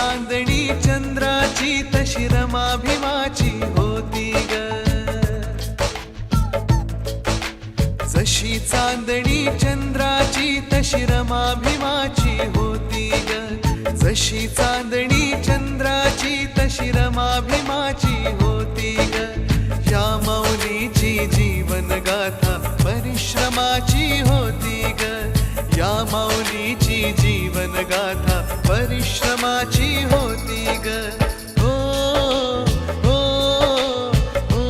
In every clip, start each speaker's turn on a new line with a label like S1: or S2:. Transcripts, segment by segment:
S1: चांदणी चंद्राची तशी रमा भीमाची होती ग. जशी चांदणी चंद्राची तशी रमा भीमाची होती ग. जशी चांदणी चंद्राची तशी रमा भीमाची होती ग. या माऊलीची जीवन गाथा परिश्रमाची होती ग. या माऊलीची जीवन गाथा परिश्रमाची होती ग. हो हो हो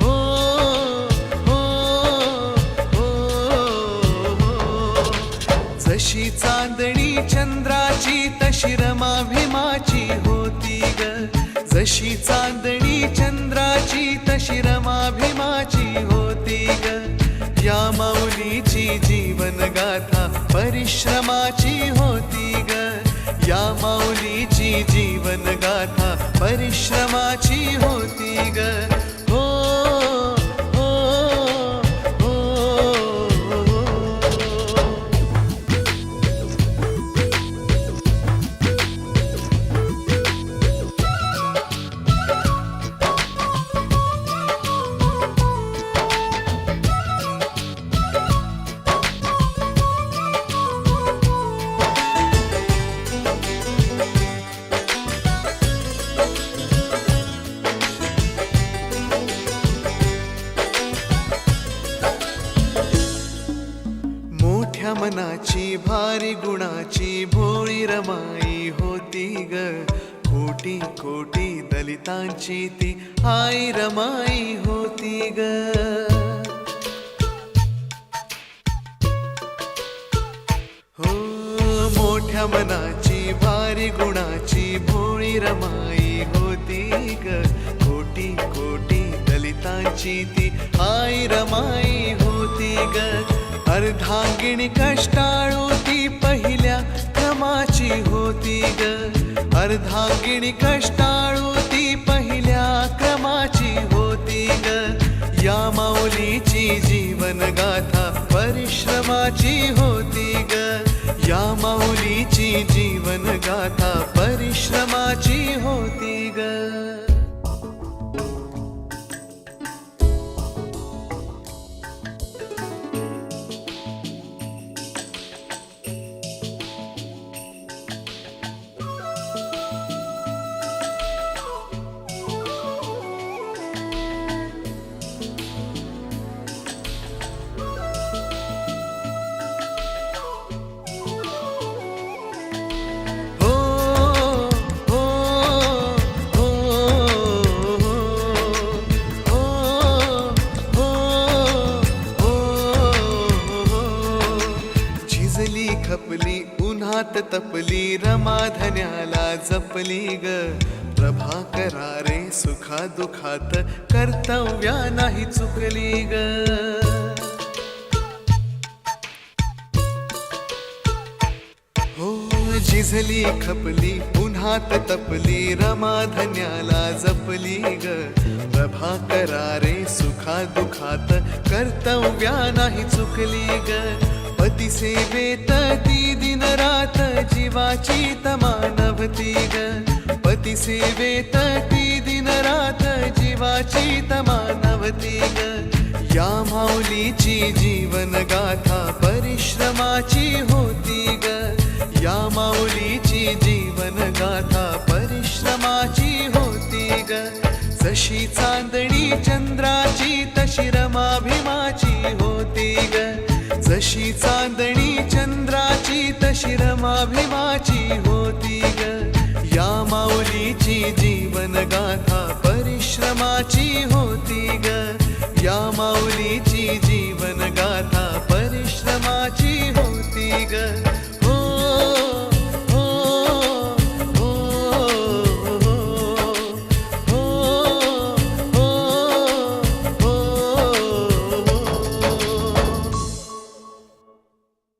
S1: हो हो हो. जशी चांदणी चंद्राची तशी रमा भीमाची होती ग. जशी चांदणी चंद्राची तशी रमा भीमाची होती ग. या माऊलीची जीवन गाथा परिश्रमाची होती ग. या माऊलीची जीवन गाथा परिश्रमाची होती ग. हो हो हो हो. मोठ्या मनाची भारी गुणाची भोळी रमाई होती ग. कोटी कोटी दलितांची ती आई रमाई होती ग. हो मोठ्या मनाची भारी गुणाची भोळी रमाई होती ग. कोटी कोटी दलितांची ती आई रमाई होती ग. अर्धांगिणी कष्टाळू ती पहिल्या क्रमाची होती ग. अर्धांगिणी कष्टाळू ती पहिल्या क्रमाची होती ग. या माऊलीची जीवन गाथा परिश्रमाची होती ग. या माऊलीची जीवन गाथा परिश्रमाची होती ग. खपली उन्हात तपली रमाधन्याला जपली ग. प्रभाकरा रे सुखा दुखात कर्तव्या नाही चुकली ग. हो झिजली खपली उन्हात तपली रमाधन्याला जपली ग. प्रभाकरा रे सुखा दुखात कर्तव्या नाही चुकली ग. पती सेवेत ती दिन रात जीवाची तमा नभती ग. पती सेवेत ती दिन रात जीवाची तमा नभती ग. या माऊलीची जीवन गाथा परिश्रमाची होती ग. या माऊलीची जीवन गाथा परिश्रमाची होती ग. जशी चांदणी चंद्राची तशी रमा भीमाची होती ग. जशी चांदणी चंद्राची तशी रमा भीमाची होती ग. या माऊलीची जीवन गाथा परिश्रमाची